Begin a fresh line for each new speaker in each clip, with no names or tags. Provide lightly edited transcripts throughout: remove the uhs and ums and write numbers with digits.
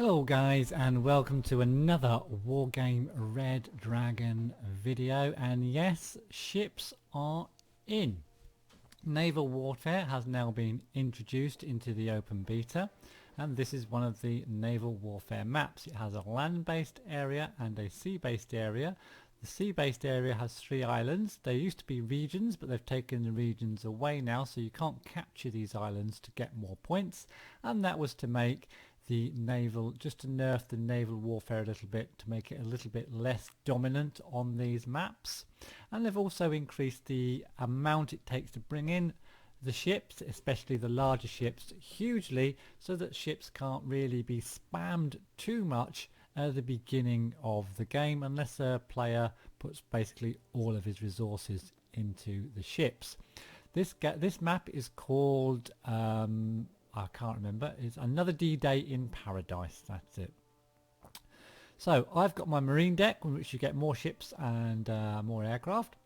Hello guys, and welcome to another Wargame Red Dragon video. And yes, ships are in. Naval Warfare has now been introduced into the open beta, and this is one of the Naval Warfare maps. It has a land-based area and a sea-based area. The sea-based area has 3 islands. They used to be regions, but they've taken the regions away now, so you can't capture these islands to get more points, and that was to make the naval, just to nerf the naval warfare a little bit, to make it a little bit less dominant on these maps. And they've also increased the amount it takes to bring in the ships, especially the larger ships, hugely, so that ships can't really be spammed too much at the beginning of the game unless a player puts basically all of his resources into the ships. This map is called I can't remember. It's Another D-Day in Paradise. That's it. So I've got my Marine Deck, in which you get more ships and more aircraft.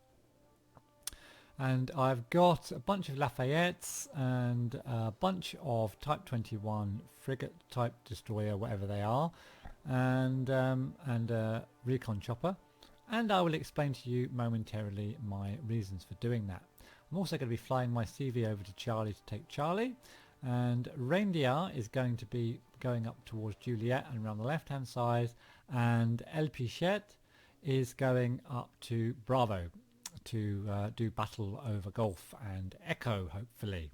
And I've got a bunch of Lafayettes and a bunch of Type 21 frigate type destroyer, whatever they are, and a recon chopper. And I will explain to you momentarily my reasons for doing that. I'm also going to be flying my CV over to Charlie to take Charlie. And Reindeer is going to be going up towards Juliet and around the left hand side, and El Pichette is going up to Bravo to do battle over Gulf and Echo, hopefully.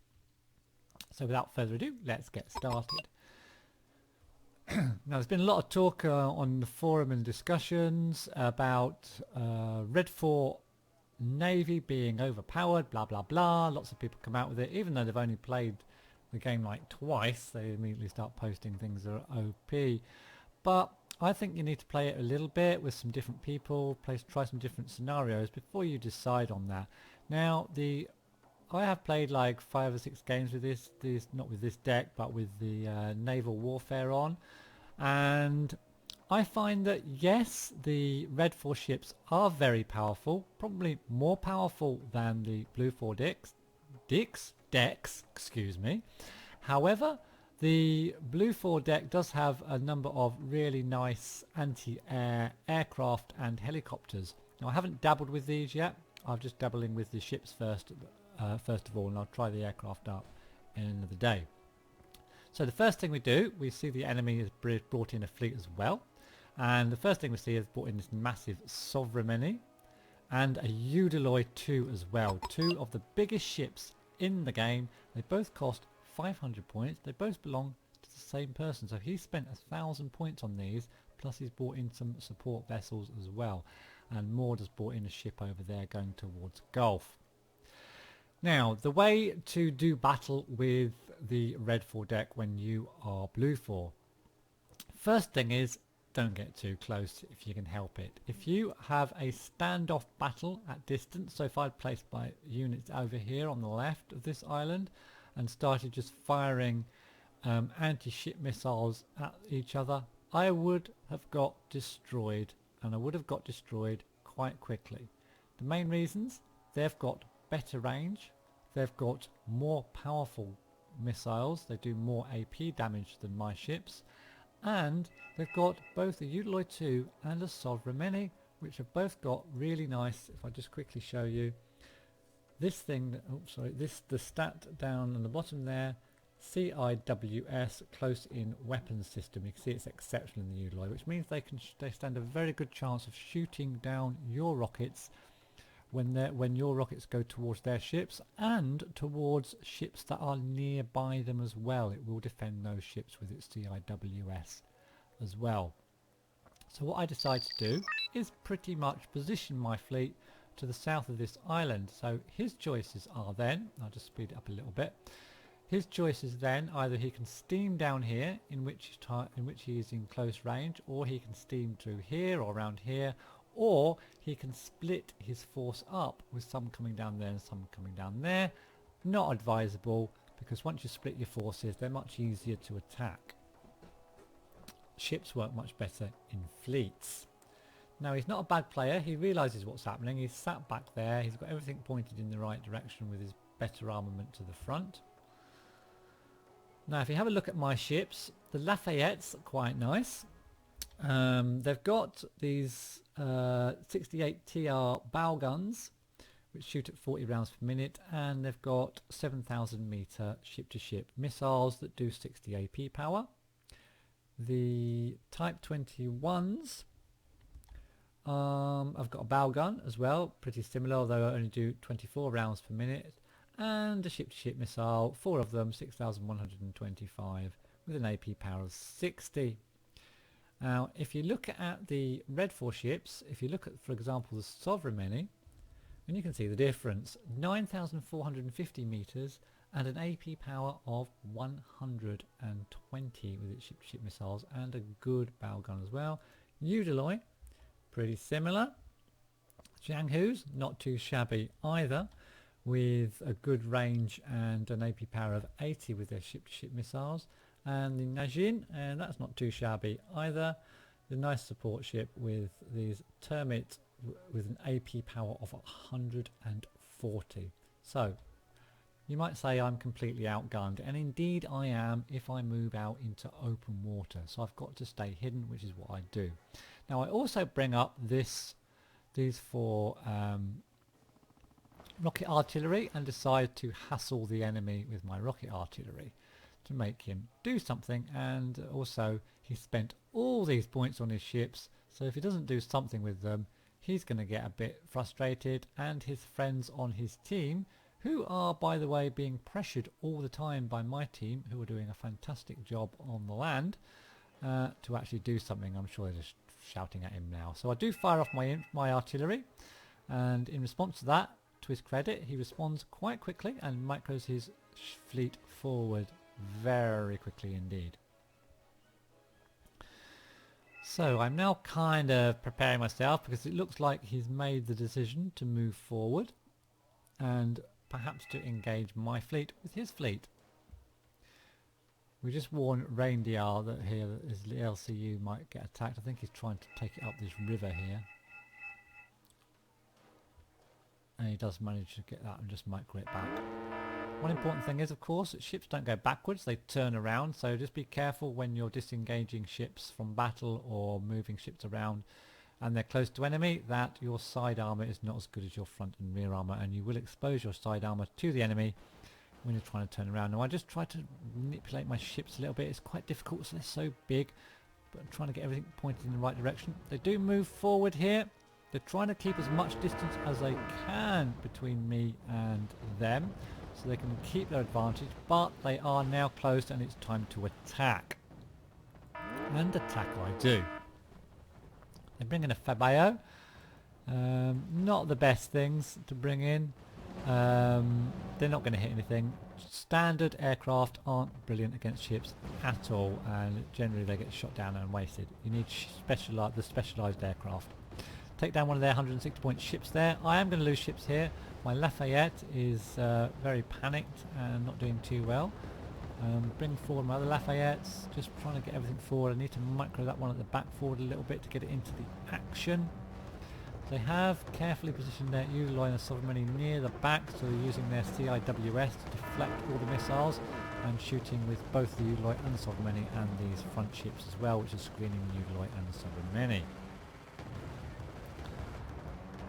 So without further ado, let's get started. Now, there's been a lot of talk on the forum and discussions about Redfor Navy being overpowered, blah blah blah. Lots of people come out with it, even though they've only played the game like twice. They immediately start posting things that are OP. But I think you need to play it a little bit with some different people, try some different scenarios before you decide on that. Now, I have played like 5 or 6 games with this not with this deck, but with the Naval Warfare on, and I find that yes, the Redfor ships are very powerful, probably more powerful than the Blufor decks, excuse me. However, the Blufor deck does have a number of really nice anti-air aircraft and helicopters. Now, I haven't dabbled with these yet. I'm just dabbling with the ships first of all, and I'll try the aircraft up in another day. So the first thing we do, we see the enemy has brought in a fleet as well, and the first thing we see is brought in this massive Sovereign and a Eudeloy 2 as well. 2 of the biggest ships in the game. They both cost 500 points. They both belong to the same person, so he spent 1,000 points on these, plus he's bought in some support vessels as well, and Maud has bought in a ship over there going towards Gulf. Now, the way to do battle with the Redfor deck when you are Blufor, first thing is, don't get too close if you can help it. If you have a standoff battle at distance, so if I'd placed my units over here on the left of this island and started just firing anti-ship missiles at each other, I would have got destroyed, and I would have got destroyed quite quickly. The main reasons: they've got better range, they've got more powerful missiles, they do more AP damage than my ships, and they've got both a Eudeloy 2 and a Sovereign, which have both got really nice. If I just quickly show you this thing, the stat down on the bottom there, CIWS, close in weapons system. You can see it's exceptional in the Eudeloy, which means they stand a very good chance of shooting down your rockets when your rockets go towards their ships and towards ships that are nearby them as well. It will defend those ships with its CIWS as well. So what I decide to do is pretty much position my fleet to the south of this island. So his choices are then, I'll just speed it up a little bit, his choices then, either he can steam down here, in which he is in close range, or he can steam through here or around here, or he can split his force up with some coming down there and some coming down there. Not advisable, because once you split your forces, they're much easier to attack. Ships work much better in fleets. Now, he's not a bad player. He realises what's happening. He's sat back there. He's got everything pointed in the right direction with his better armament to the front. Now, if you have a look at my ships, The Lafayette's quite nice. They've got these 68 TR bow guns which shoot at 40 rounds per minute, and they've got 7,000 meter ship-to-ship missiles that do 60 AP power. The Type 21s, I've got a bow gun as well, pretty similar, although I only do 24 rounds per minute, and a ship-to-ship missile, 4 of them, 6,125 with an AP power of 60. Now if you look at the Redfor ships, if you look at, for example, the Sovereign, and you can see the difference, 9,450 meters and an AP power of 120 with its ship-to-ship missiles and a good bow gun as well. Udaloy, pretty similar. Jianghu's not too shabby either, with a good range and an AP power of 80 with their ship-to-ship missiles. And the Najin, and that's not too shabby either. The nice support ship with these Termit with an AP power of 140. So you might say I'm completely outgunned, and indeed I am if I move out into open water, so I've got to stay hidden, which is what I do. Now I also bring up these 4 rocket artillery and decide to hassle the enemy with my rocket artillery to make him do something, and also he spent all these points on his ships, so if he doesn't do something with them, he's going to get a bit frustrated, and his friends on his team, who are by the way being pressured all the time by my team, who are doing a fantastic job on the land, to actually do something. I'm sure they're just shouting at him now. So I do fire off my artillery, and in response to that, to his credit, he responds quite quickly and micros his fleet forward very quickly indeed. So I'm now kind of preparing myself, because it looks like he's made the decision to move forward and perhaps to engage my fleet with his fleet. We just warned Reindeer that here his LCU might get attacked. I think he's trying to take it up this river here. And he does manage to get that and just micro it back. One important thing is, of course, that ships don't go backwards, they turn around, so just be careful when you're disengaging ships from battle or moving ships around and they're close to enemy, that your side armour is not as good as your front and rear armour, and you will expose your side armour to the enemy when you're trying to turn around. Now I just try to manipulate my ships a little bit. It's quite difficult, so they're so big, but I'm trying to get everything pointed in the right direction. They do move forward here. They're trying to keep as much distance as they can between me and them, so they can keep their advantage, but they are now closed and it's time to attack. And attack I do. They bring in a Fabio. Not the best things to bring in. They're not going to hit anything. Standard aircraft aren't brilliant against ships at all, and generally they get shot down and wasted. You need the specialised aircraft. Take down one of their 160 point ships there. I am going to lose ships here. My Lafayette is very panicked and not doing too well. Bring forward my other Lafayettes, just trying to get everything forward. I need to micro that one at the back forward a little bit to get it into the action. They have carefully positioned their Udaloy and Sovereign near the back, so they're using their CIWS to deflect all the missiles and shooting with both the Udaloy and the Sovereign and these front ships as well, which is screening the Udaloy and the Sovereign.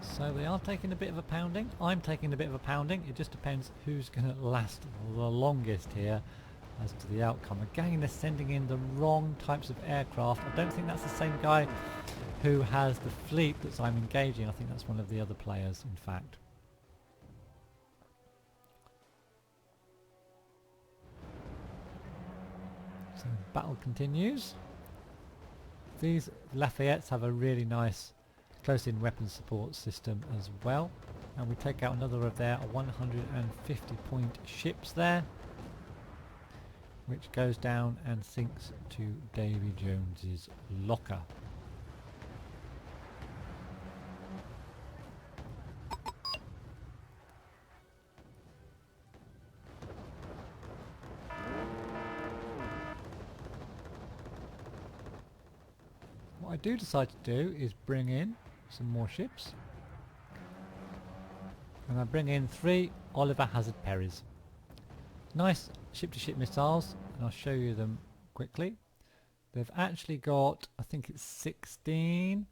So they are taking a bit of a pounding. I'm taking a bit of a pounding. It just depends who's going to last the longest here as to the outcome. Again, they're sending in the wrong types of aircraft. I don't think that's the same guy who has the fleet that I'm engaging. I think that's one of the other players, in fact. So battle continues. These Lafayettes have a really nice close-in weapons support system as well, and we take out another of their 150 point ships there, which goes down and sinks to Davy Jones's locker. What I do decide to do is bring in some more ships, and I bring in 3 Oliver Hazard Perrys. Nice ship-to-ship missiles, and I'll show you them quickly. They've actually got, I think it's 16.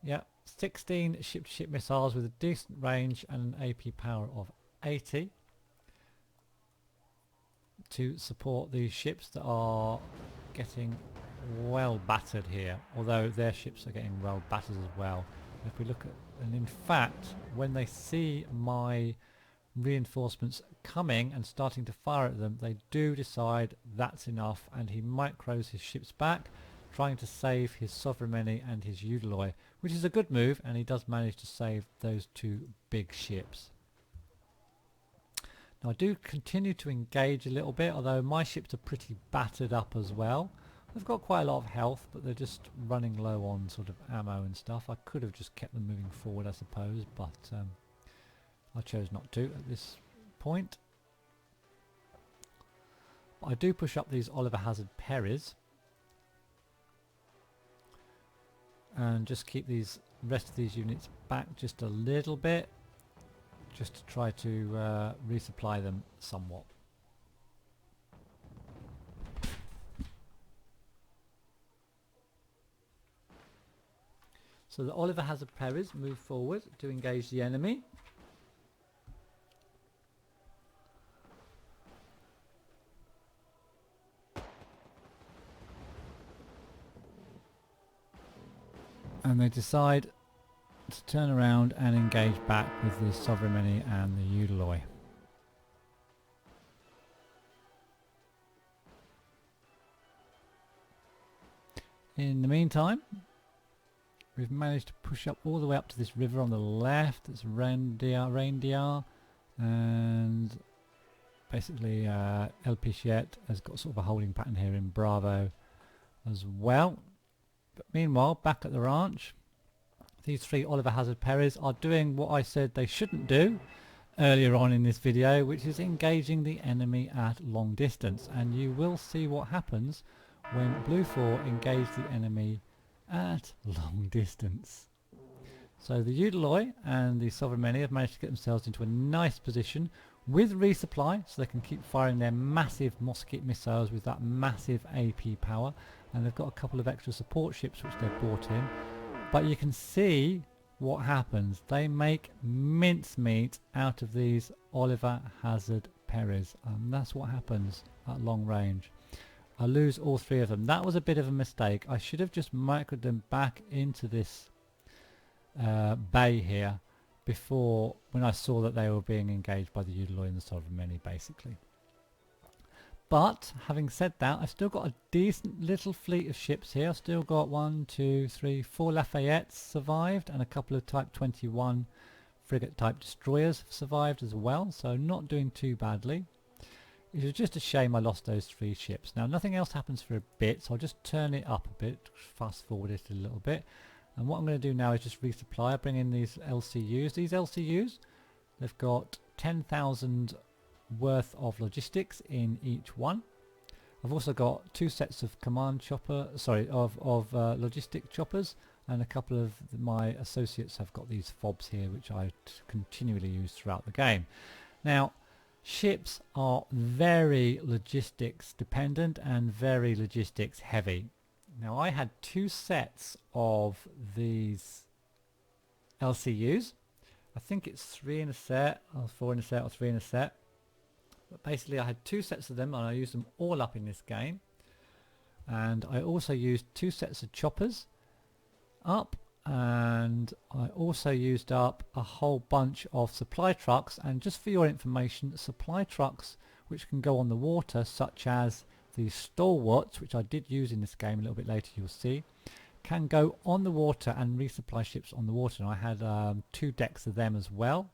Yeah, 16 ship-to-ship missiles with a decent range and an AP power of 80 to support these ships that are getting well battered here, although their ships are getting well battered as well. If we look at, and in fact, when they see my reinforcements coming and starting to fire at them, they do decide that's enough, and he micros his ships back, trying to save his Sovereign and his Udaloy, which is a good move, and he does manage to save those two big ships. Now I do continue to engage a little bit, although my ships are pretty battered up as well. They've got quite a lot of health, but they're just running low on sort of ammo and stuff. I could have just kept them moving forward, I suppose, but I chose not to at this point. But I do push up these Oliver Hazard Perrys and just keep these rest of these units back just a little bit, just to try to resupply them somewhat. So the Oliver Hazard Perrys move forward to engage the enemy. And they decide to turn around and engage back with the Sovereign and the Udaloy. In the meantime, we've managed to push up all the way up to this river on the left. It's Reindeer, and basically El Pichet has got sort of a holding pattern here in Bravo as well. But meanwhile, back at the ranch, these three Oliver Hazard Perrys are doing what I said they shouldn't do earlier on in this video, which is engaging the enemy at long distance. And you will see what happens when Blufor engage the enemy at long distance. So the Udaloy and the Sovereign have managed to get themselves into a nice position with resupply, so they can keep firing their massive Mosquito missiles with that massive AP power, and they've got a couple of extra support ships which they've brought in. But you can see what happens. They make mincemeat out of these Oliver Hazard Perrys, and that's what happens at long range. I lose all three of them. That was a bit of a mistake. I should have just microed them back into this bay here before, when I saw that they were being engaged by the Udaloy and the Sovereign basically. But having said that, I've still got a decent little fleet of ships here. I've still got 1, 2, 3, 4 Lafayettes survived, and a couple of Type 21 frigate type destroyers have survived as well, so not doing too badly. It was just a shame I lost those 3 ships. Now nothing else happens for a bit, so I'll just turn it up a bit, fast forward it a little bit. And what I'm going to do now is just resupply. I bring in these LCUs. These LCUs, they've got 10,000 worth of logistics in each one. I've also got 2 sets of logistic choppers, and a couple of my associates have got these fobs here, which I continually use throughout the game. Now, ships are very logistics dependent and very logistics heavy. Now I had 2 sets of these LCUs. I think it's 3 in a set, or 4 in a set, or 3 in a set. But basically I had 2 sets of them, and I used them all up in this game. And I also used 2 sets of choppers up, and I also used up a whole bunch of supply trucks. And just for your information, supply trucks which can go on the water, such as the Stalwarts, which I did use in this game a little bit later, you'll see, can go on the water and resupply ships on the water. And I had 2 decks of them as well.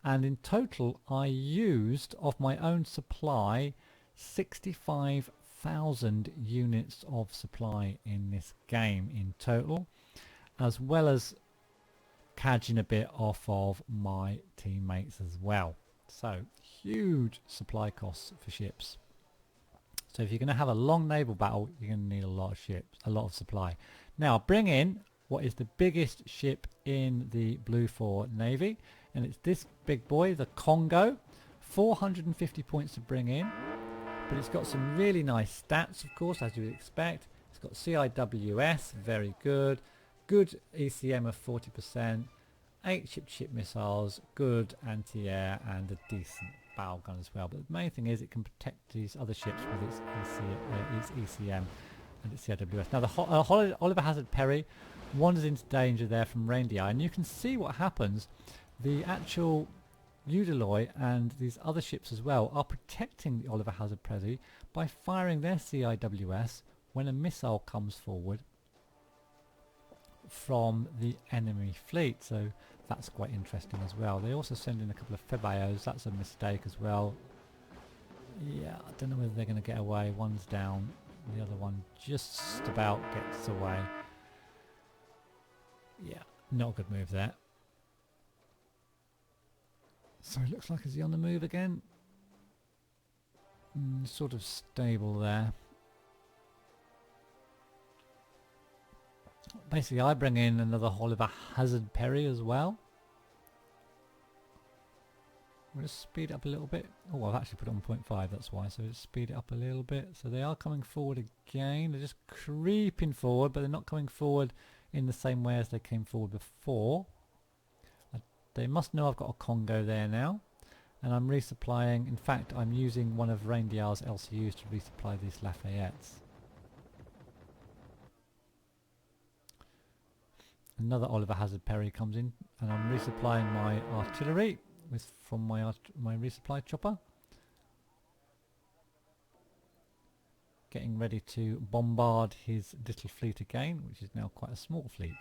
And in total I used, of my own supply, 65,000 units of supply in this game in total, as well as cadging a bit off of my teammates as well. So huge supply costs for ships. So if you're going to have a long naval battle, you're going to need a lot of ships, a lot of supply. Now bring in what is the biggest ship in the Blufor Navy, and it's this big boy, the Congo. 450 points to bring in, but it's got some really nice stats, of course, as you would expect. It's got CIWS, very good. Good ECM of 40%. 8 ship-to-ship missiles, good anti-air, and a decent bow gun as well. But the main thing is it can protect these other ships with its ECM and its CIWS. Now the Oliver Hazard Perry wanders into danger there from Reindeer, and you can see what happens. The actual Udaloy and these other ships as well are protecting the Oliver Hazard Perry by firing their CIWS when a missile comes forward from the enemy fleet. So that's quite interesting as well. They also send in a couple of Febayos. That's a mistake as well. Yeah, I don't know whether they're going to get away. One's down, the other one just about gets away. Yeah, not a good move there. So it looks like, is he on the move again? Sort of stable there. Basically I bring in another Oliver Hazard Perry as well. We'll just speed it up a little bit. Oh, I've actually put it on 0.5, that's why. So just speed it up a little bit. So they are coming forward again. They're just creeping forward, but they're not coming forward in the same way as they came forward before. They must know I've got a Congo there now. And I'm resupplying. In fact, I'm using one of Reindeer's LCUs to resupply these Lafayettes. Another Oliver Hazard Perry comes in, and I'm resupplying my artillery from my resupply chopper. Getting ready to bombard his little fleet again, which is now quite a small fleet.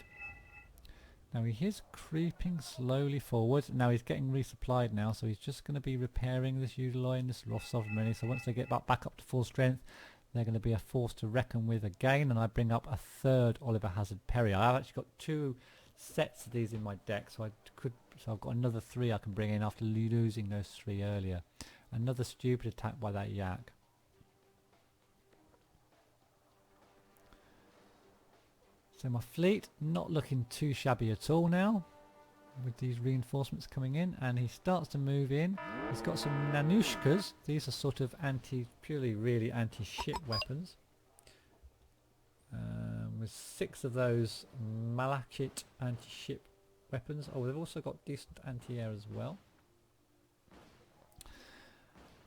Now he is creeping slowly forward. Now he's getting resupplied now, so he's just going to be repairing this Udaloy and this Ross Sovereign. So once they get back up to full strength, they're going to be a force to reckon with again, and I bring up a third Oliver Hazard Perry. I've actually got 2 sets of these in my deck, so I've got another 3 I can bring in after losing those 3 earlier. Another stupid attack by that yak. So my fleet not looking too shabby at all now, with these reinforcements coming in, and he starts to move in. He's got some Nanushkas. These are sort of purely anti-ship weapons. With 6 of those Malachite anti-ship weapons. Oh, they've also got decent anti-air as well.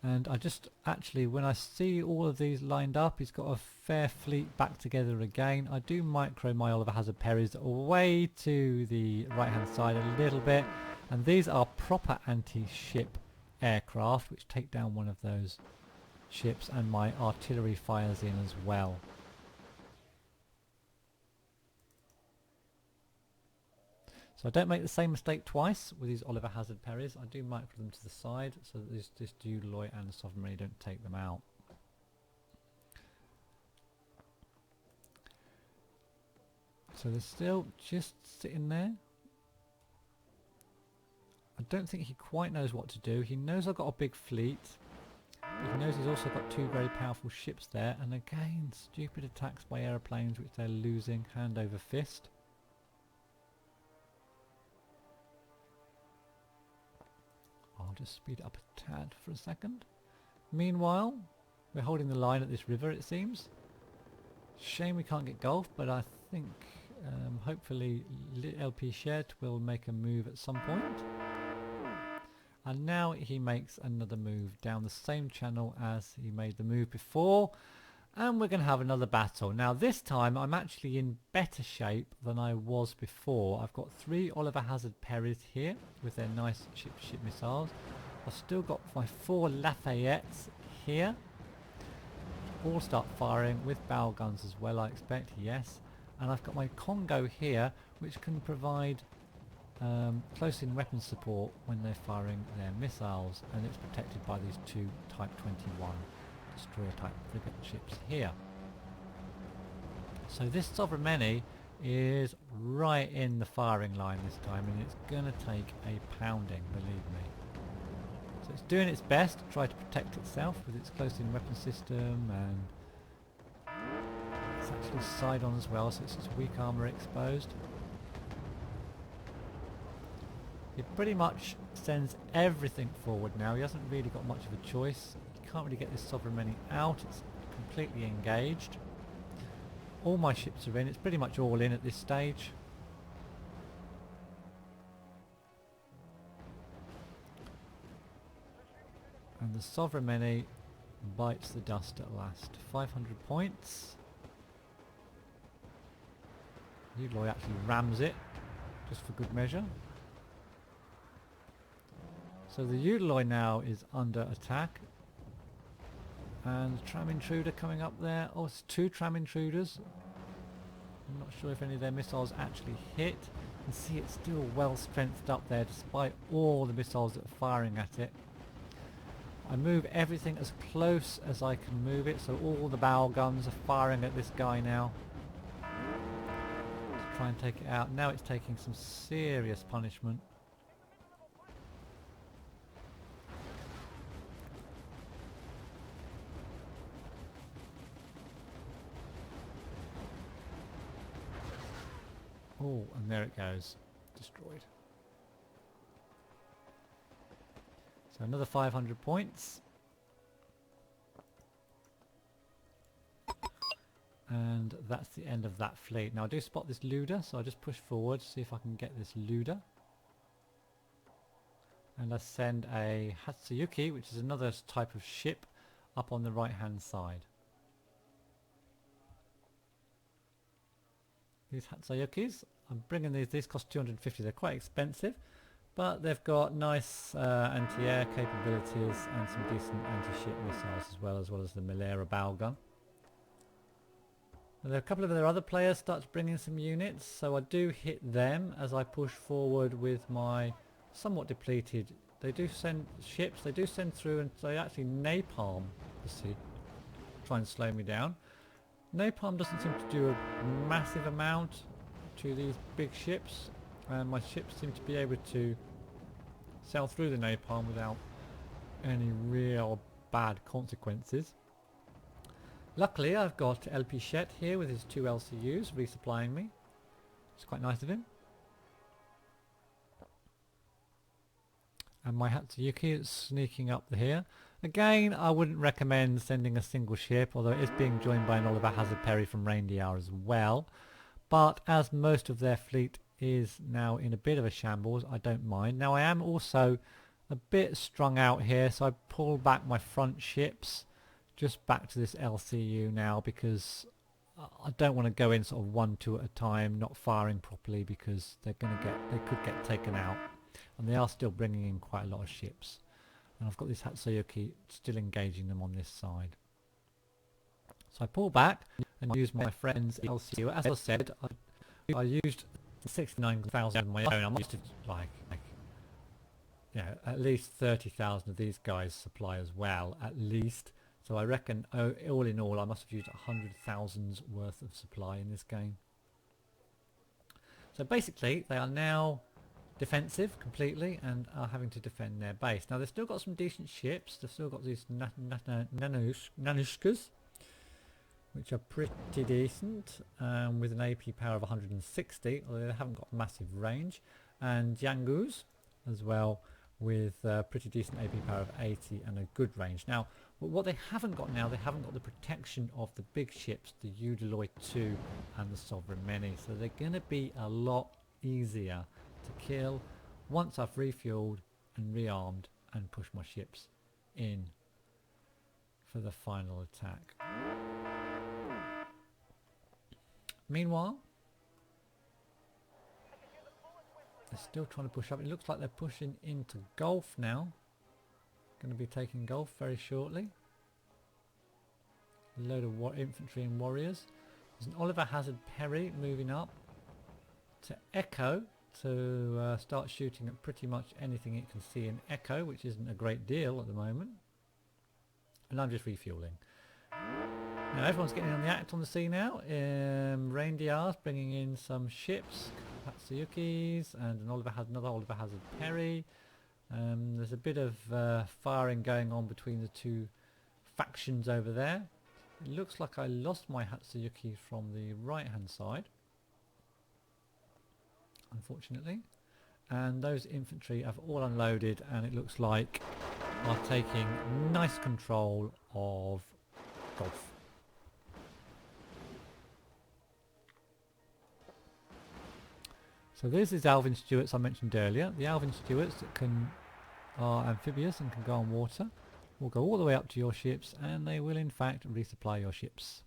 And I just actually, when I see all of these lined up, he's got a fair fleet back together again. I do micro my Oliver Hazard Perrys away to the right hand side a little bit, and these are proper anti-ship aircraft which take down one of those ships, and my artillery fires in as well. So I don't make the same mistake twice with these Oliver Hazard Perrys. I do micro them to the side so that this Udaloy and the Sovereign Marine don't take them out. So they're still just sitting there. I don't think he quite knows what to do. He knows I've got a big fleet, but he knows he's also got 2 very powerful ships there, and again stupid attacks by aeroplanes which they're losing hand over fist. I'll just speed it up a tad for a second. Meanwhile, we're holding the line at this river, it seems. Shame we can't get Gulf, but I think hopefully LP Shed will make a move at some point. And now he makes another move down the same channel as he made the move before. And we're going to have another battle. Now this time I'm actually in better shape than I was before. I've got 3 Oliver Hazard Perrys here with their nice ship-to-ship missiles. I've still got my 4 Lafayettes here. All start firing with bow guns as well, I expect, yes. And I've got my Congo here, which can provide close-in weapon support when they're firing their missiles, and it's protected by these 2 Type 21 destroyer type frigate ships here. So this Sovereign Marine is right in the firing line this time, and it's going to take a pounding, believe me. So it's doing its best to try to protect itself with its close-in weapon system, and it's actually side on as well, so it's its weak armour exposed. It pretty much sends everything forward now. He hasn't really got much of a choice. He can't really get this Sovereign Marine out. It's completely engaged. All my ships are in. It's pretty much all in at this stage. And the Sovereign Many bites the dust at last. 500 points. Udaloy actually rams it, just for good measure. So the Udaloy now is under attack. And tram intruder coming up there. Oh, it's 2 tram intruders. I'm not sure if any of their missiles actually hit. You can see it's still well strengthened up there despite all the missiles that are firing at it. I move everything as close as I can move it, so all the bow guns are firing at this guy now to try and take it out. Now it's taking some serious punishment. Oh, and there it goes. Destroyed. So another 500 points. And that's the end of that fleet. Now I do spot this Luda, so I just push forward, see if I can get this Luda. And I send a Hatsuyuki, which is another type of ship, up on the right hand side. These Hatsuyukis, I'm bringing these cost 250, they're quite expensive, but they've got nice anti-air capabilities and some decent anti-ship missiles as well as the Malera bow gun. And there are a couple of their other players start bringing some units, so I do hit them as I push forward with my somewhat depleted. They do send ships, they do send through, and they actually napalm to try and slow me down. Napalm doesn't seem to do a massive amount to these big ships, and my ships seem to be able to sail through the napalm without any real bad consequences. Luckily I've got El Pichette here with his 2 LCUs resupplying me. It's quite nice of him. And my Hatsuyuki is sneaking up here. Again, I wouldn't recommend sending a single ship, although it is being joined by an Oliver Hazard Perry from Reindeer as well. But as most of their fleet is now in a bit of a shambles, I don't mind. Now I am also a bit strung out here, so I pull back my front ships just back to this LCU now, because I don't want to go in sort of 1-2 at a time, not firing properly, because they could get taken out, and they are still bringing in quite a lot of ships. And I've got this Hatsuyuki still engaging them on this side. So I pull back and use my friend's LCU. As I said, I used 69,000 of my own. I must have at least 30,000 of these guys supply as well, at least. So I reckon all in all I must have used 100,000's worth of supply in this game. So basically they are now defensive completely and are having to defend their base. Now they've still got some decent ships. They've still got these Nanushkas, which are pretty decent, with an AP power of 160, although they haven't got massive range, and Yangus as well with pretty decent AP power of 80 and a good range. Now what they haven't got now, they haven't got the protection of the big ships, the Udaloy 2 and the Sovereign Many, so they're going to be a lot easier to kill once I've refueled and rearmed and pushed my ships in for the final attack. Meanwhile, they're still trying to push up. It looks like they're pushing into Gulf now. Going to be taking Gulf very shortly. A load of infantry and warriors. There's an Oliver Hazard Perry moving up to Echo to start shooting at pretty much anything it can see in Echo, which isn't a great deal at the moment. And I'm just refueling. Now everyone's getting on the act on the sea now. Reindeer's bringing in some ships, Hatsuyukis, and another Oliver Hazard Perry. There's a bit of firing going on between the two factions over there. It looks like I lost my Hatsuyuki from the right hand side, unfortunately, and those infantry have all unloaded and it looks like are taking nice control of Gulf. So there's these Alvin Stewarts I mentioned earlier. The Alvin Stewarts that are amphibious and can go on water will go all the way up to your ships, and they will in fact resupply your ships.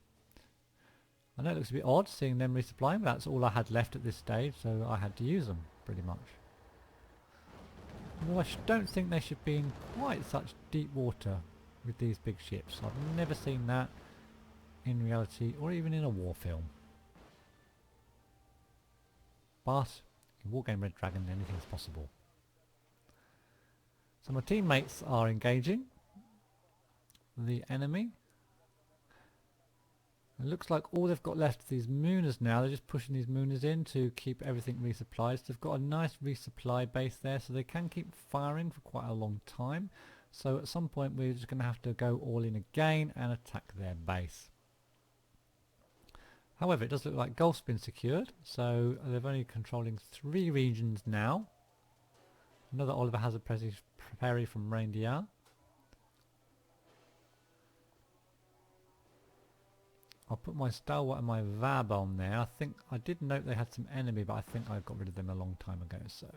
I know it looks a bit odd seeing them resupplying, but that's all I had left at this stage, so I had to use them pretty much. Although I don't think they should be in quite such deep water with these big ships. I've never seen that in reality or even in a war film. But in Wargame Red Dragon anything's possible. So my teammates are engaging the enemy. It looks like all they've got left are these Mooners now. They're just pushing these Mooners in to keep everything resupplied. So they've got a nice resupply base there, so they can keep firing for quite a long time. So at some point we're just going to have to go all in again and attack their base. However, it does look like Gulf's been secured, so they're only controlling 3 regions now. Another Oliver Hazard Perry from Reindeer. I'll put my Stalwart and my Vab on there. I think I did note they had some enemy, but I think I got rid of them a long time ago. So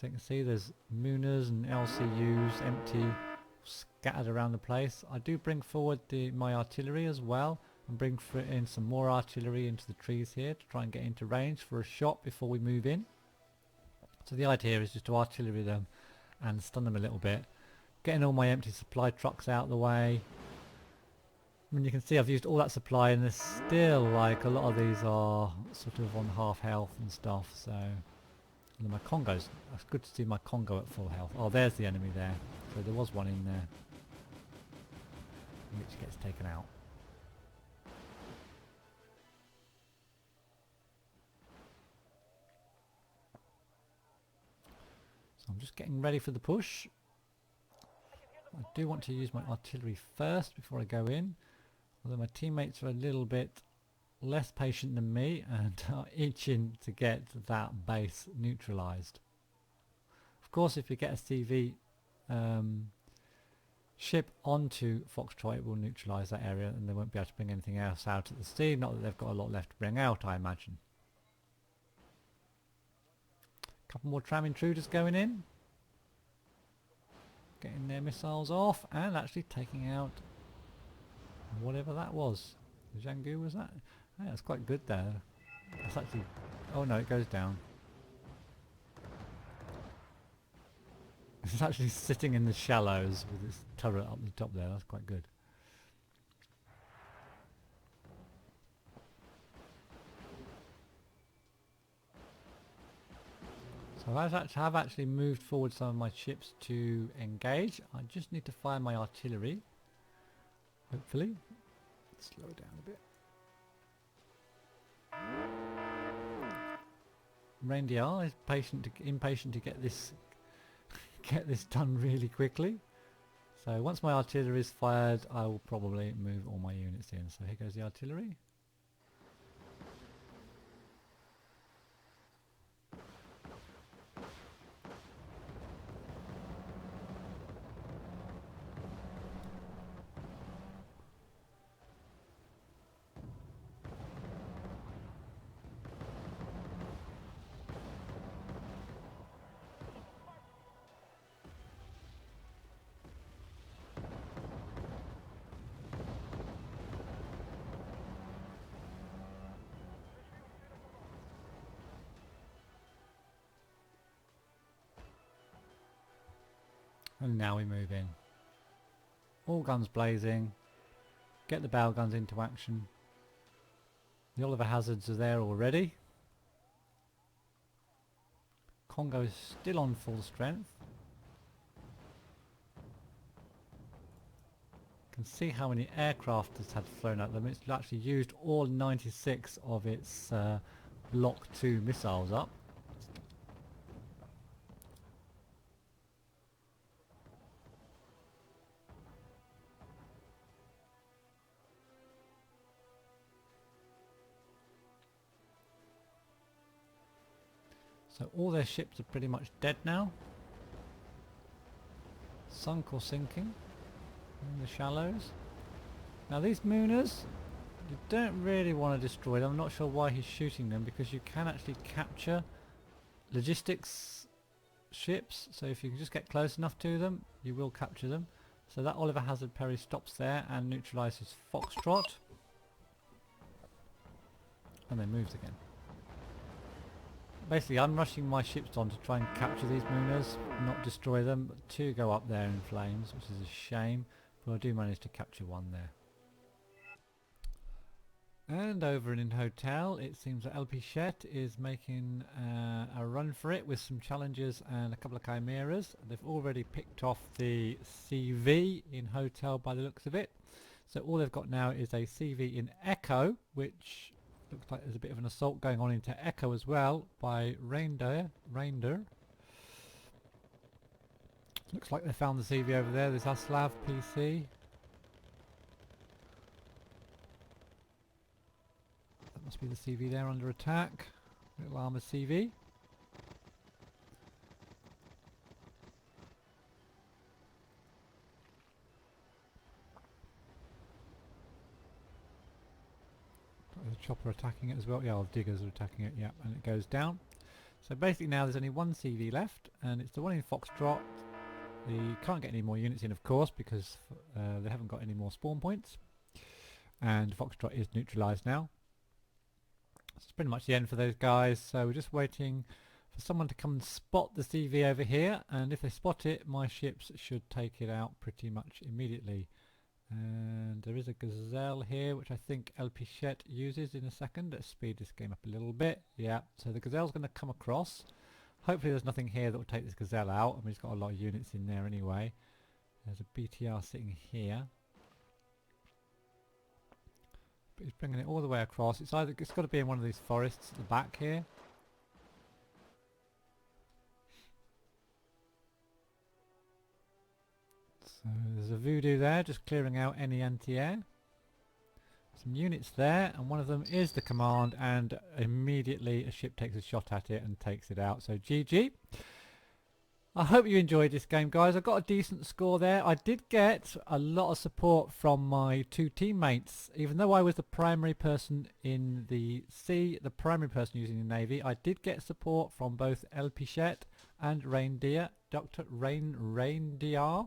you can see there's Mooners and LCUs empty, scattered around the place. I do bring forward my artillery as well, and bring in some more artillery into the trees here to try and get into range for a shot before we move in. So the idea is just to artillery them and stun them a little bit, getting all my empty supply trucks out of the way. I mean, you can see I've used all that supply, and there's still like a lot of these are sort of on half health and stuff. So and my Congos, it's good to see my Congo at full health. Oh, there's the enemy there. So there was one in there which gets taken out. So I'm just getting ready for the push. I do want to use my artillery first before I go in, although my teammates are a little bit less patient than me and are itching to get that base neutralised. Of course, if you get a CV ship onto Foxtrot, it will neutralise that area and they won't be able to bring anything else out at the sea. Not that they've got a lot left to bring out, I imagine. A couple more tram intruders going in, getting their missiles off and actually taking out whatever that was. Zhangu, was that? Yeah, that's quite good there. It's actually... oh no, it goes down. It's actually sitting in the shallows with its turret up the top there. That's quite good. So I have actually moved forward some of my ships to engage. I just need to fire my artillery. Hopefully. Slow it down a bit. Reindeer is impatient to get this done really quickly. So once my artillery is fired, I will probably move all my units in. So here goes the artillery. And now we move in. All guns blazing. Get the bow guns into action. The Oliver Hazards are there already. Congo is still on full strength. You can see how many aircraft it's had flown at them. It's actually used all 96 of its Block 2 missiles up. So all their ships are pretty much dead now. Sunk or sinking in the shallows. Now these Mooners You don't really want to destroy them. I'm not sure why he's shooting them, because you can actually capture logistics ships, so if you can just get close enough to them you will capture them. So that Oliver Hazard Perry stops there and neutralises Foxtrot, and then moves again. Basically I'm rushing my ships on to try and capture these Mooners, not destroy them, but two go up there in flames, which is a shame, but I do manage to capture one there. And over in Hotel, it seems that LP Shet is making a run for it with some challenges and a couple of chimeras. They've already picked off the CV in Hotel by the looks of it. So all they've got now is a CV in Echo, which looks like there's a bit of an assault going on into Echo as well by Reindeer. Looks like they found the CV over there. There's Aslav PC. Must be the CV there under attack. Little armoured CV. There's a chopper attacking it as well. Yeah, the diggers are attacking it, yeah, and it goes down. So basically now there's only one CV left, and it's the one in Foxtrot. You can't get any more units in, of course, because they haven't got any more spawn points. And Foxtrot is neutralised now. It's pretty much the end for those guys, so we're just waiting for someone to come and spot the CV over here, and if they spot it my ships should take it out pretty much immediately. And there is a Gazelle here which I think LP Shet uses in a second. Let's speed this game up a little bit. Yeah, so the Gazelle's going to come across. Hopefully there's nothing here that will take this Gazelle out. I mean, it's got a lot of units in there anyway. There's a BTR sitting here. But he's bringing it all the way across. It's got to be in one of these forests at the back here. So there's a Voodoo there, just clearing out any anti-air. Some units there, and one of them is the command, and immediately a ship takes a shot at it and takes it out. So GG. I hope you enjoyed this game, guys. I got a decent score there. I did get a lot of support from my two teammates. Even though I was the primary person in the sea, the primary person using the Navy, I did get support from both LP Shet and Reindeer, Dr. Reindeer,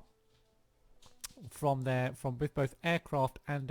with both aircraft and